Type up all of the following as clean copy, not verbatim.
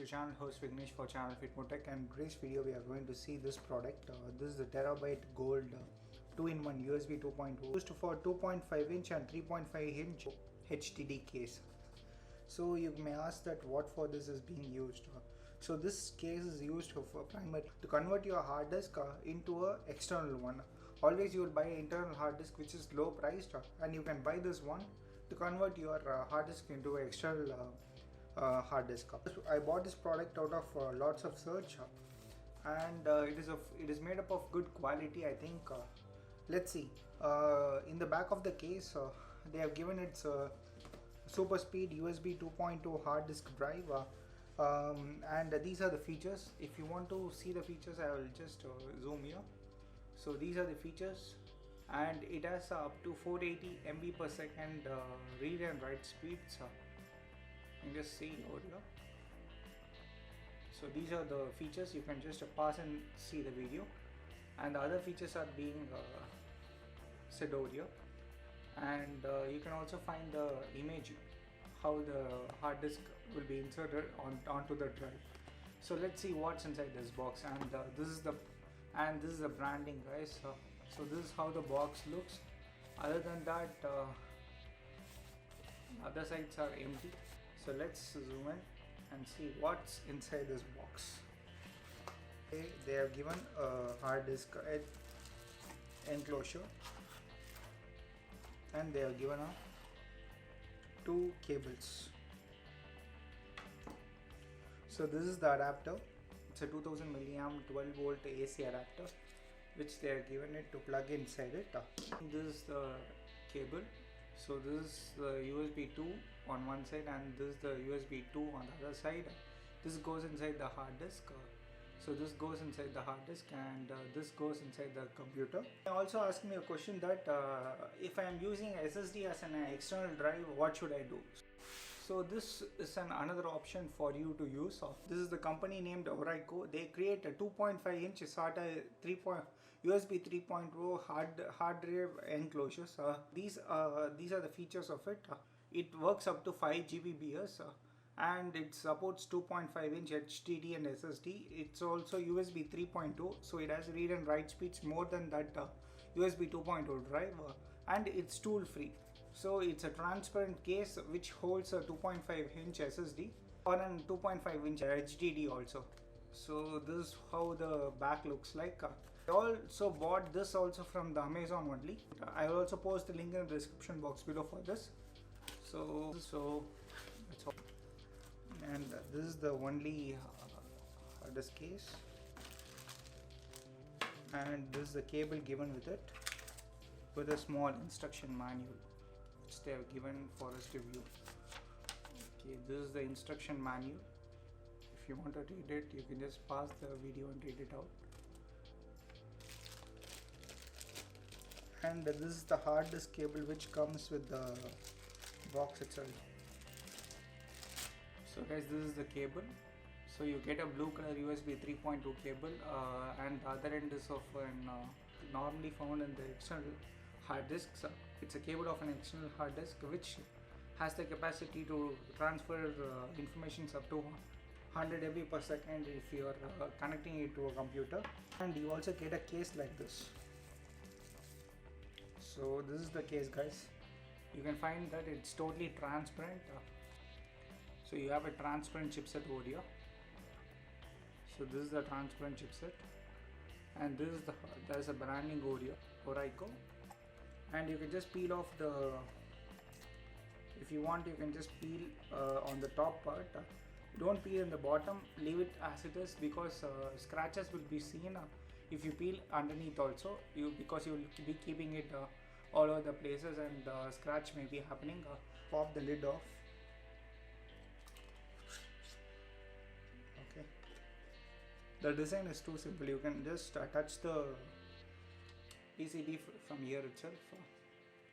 your channel host Vignesh for channel Fitmotech, and today's video we are going to see this product. This is the Terabyte Gold 2-in-1 USB 2.0 used for 2.5 inch and 3.5 inch HDD case. So you may ask that what for this is being used. So this case is used for primary to convert your hard disk into a external one. Always you will buy an internal hard disk which is low priced, and you can buy this one to convert your hard disk into an external hard disk. I bought this product out of lots of search, and it is made up of good quality, I think. Let's see. In the back of the case, they have given its super speed USB 2.0 hard disk drive, and these are the features. If you want to see the features, I will just zoom here. So these are the features, and it has up to 480 MB per second read and write speeds. You can just see over here. So these are the features. You can just pause and see the video, and the other features are being said over here. And you can also find the image how the hard disk will be inserted onto the drive. So let's see what's inside this box, and this is the branding, guys. So this is how the box looks. Other than that, other sides are empty. So let's zoom in and see what's inside this box. Okay, they have given a hard disk enclosure, and they have given two cables. So this is the adapter. It's a 2000 milliamp 12 volt AC adapter which they have given it to plug inside it. This is the cable. So this is the USB 2 on one side, and this is the USB 2 on the other side. This goes inside the hard disk. So this goes inside the hard disk, and this goes inside the computer. They also asked me a question that if I am using SSD as an external drive, what should I do? So this is another option for you to use. This is the company named Oraiko. They create a 2.5 inch SATA USB 3.0 hard drive enclosures. These are the features of it. It works up to 5 Gbps. And it supports 2.5 inch HDD and SSD. It's also USB 3.0, so it has read and write speeds more than that USB 2.0 drive, and it's tool free. So it's a transparent case which holds a 2.5 inch SSD or a 2.5 inch HDD also. So this is how the back looks like. I also bought this also from the Amazon only. I will also post the link in the description box below for this. So that's all. And this is the only hard disk case, and this is the cable given with it, with a small instruction manual which they have given for us to view. Okay, this is the instruction manual. If you want to read it, you can just pause the video and read it out. And this is the hard disk cable which comes with the box itself. So guys, this is the cable. So you get a blue color USB 3.2 cable, and the other end is of an normally found in the external hard disks. It's a cable of an external hard disk which has the capacity to transfer information up to 100 MB per second if you are connecting it to a computer. And you also get a case like this. So this is the case, guys. You can find that it's totally transparent. So you have a transparent chipset over here. So this is the transparent chipset, and this is there's a branding over here, Oraiko. And you can just peel off the, if you want, you can just peel on the top part. Don't peel in the bottom, leave it as it is, because scratches will be seen if you peel underneath also, because you will be keeping it all over the places, and scratch may be happening. Pop the lid off. Okay, the design is too simple. You can just touch the PCB from here itself.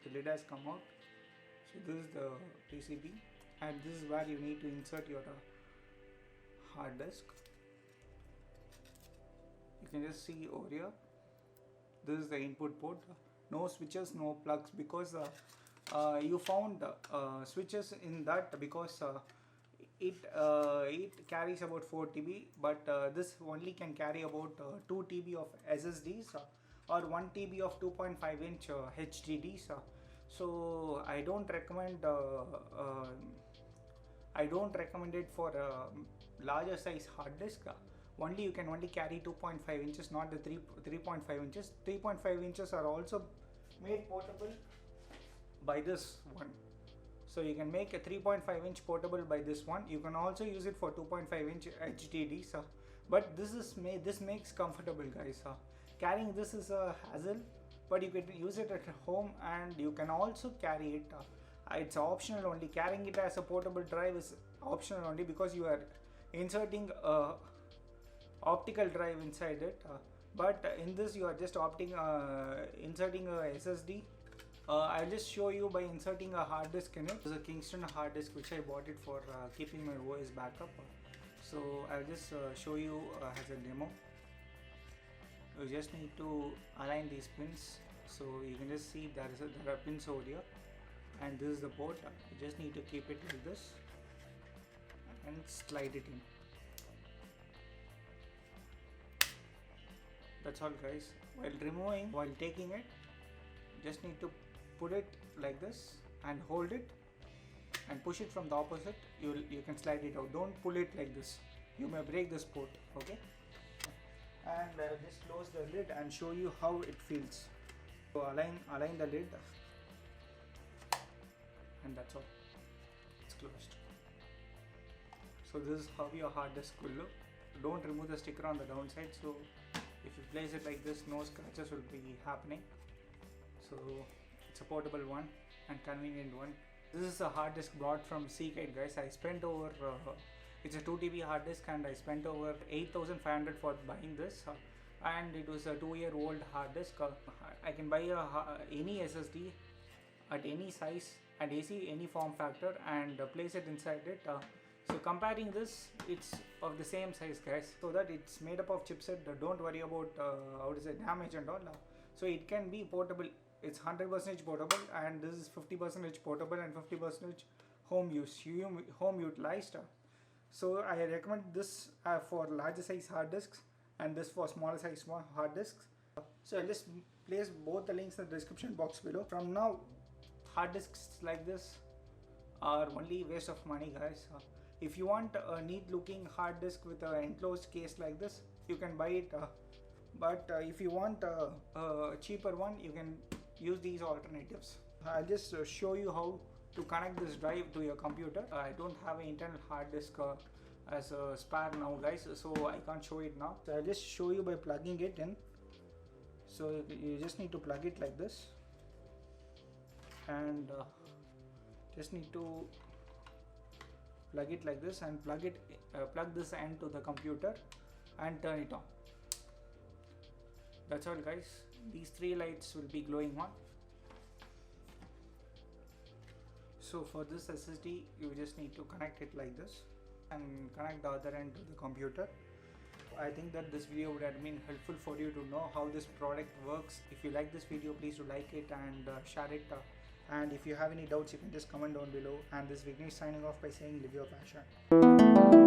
The lid has come out. So this is the PCB, and this is where you need to insert your hard disk. You can just see over here, this is the input port. No switches, no plugs, because you found switches in that because it carries about 4 TB, but this only can carry about 2 TB of SSDs or 1 TB of 2.5-inch HDDs. So I don't recommend it for a larger size hard disk. Only you can only carry 2.5 inches, not the 3.5 inches. 3.5 inches are also made portable by this one. So you can make a 3.5 inch portable by this one. You can also use it for 2.5 inch HDD. But this makes comfortable, guys. Carrying this is a hassle, but you can use it at home, and you can also carry it. It's optional only. Carrying it as a portable drive is optional only because you are inserting a optical drive inside it. But in this you are just inserting a SSD. I'll just show you by inserting a hard disk in it. This is a Kingston hard disk which I bought it for keeping my OS backup. So I'll just show you as a demo. You just need to align these pins. So you can just see there are pins over here, and this is the port. You just need to keep it like this and slide it in. That's all, guys. While taking it, just need to put it like this and hold it and push it from the opposite. You can slide it out. Don't pull it like this. You may break this port. Okay. And just close the lid and show you how it feels. So align the lid, and that's all. It's closed. So this is how your hard disk will look. Don't remove the sticker on the downside. So if you place it like this, no scratches will be happening. So it's a portable one and convenient one. This is a hard disk bought from Seagate, guys. I spent over it's a 2 TB hard disk, and I spent over 8,500 for buying this, and it was a 2-year-old hard disk. I can buy any SSD at any size and any form factor and place it inside it. So comparing this, it's of the same size, guys, so that it's made up of chipset. Don't worry about damage and all. So it can be portable. It's 100% portable, and this is 50% portable and 50% home utilized. So I recommend this for larger size hard disks, and this for smaller size hard disks. So I'll just place both the links in the description box below. From now, hard disks like this are only waste of money, guys. If you want a neat looking hard disk with an enclosed case like this, you can buy it. But if you want a cheaper one, you can use these alternatives. I'll just show you how to connect this drive to your computer. I don't have an internal hard disk as a spare now, guys, so I can't show it now. So I'll just show you by plugging it in. So you just need to plug it like this, and just need to plug it like this and plug this end to the computer and turn it on. That's all, guys. These 3 lights will be glowing on. So for this SSD, you just need to connect it like this and connect the other end to the computer. I think that this video would have been helpful for you to know how this product works. If you like this video, please do like it and share it. And if you have any doubts, you can just comment down below. And this is Vignesh signing off by saying live your passion.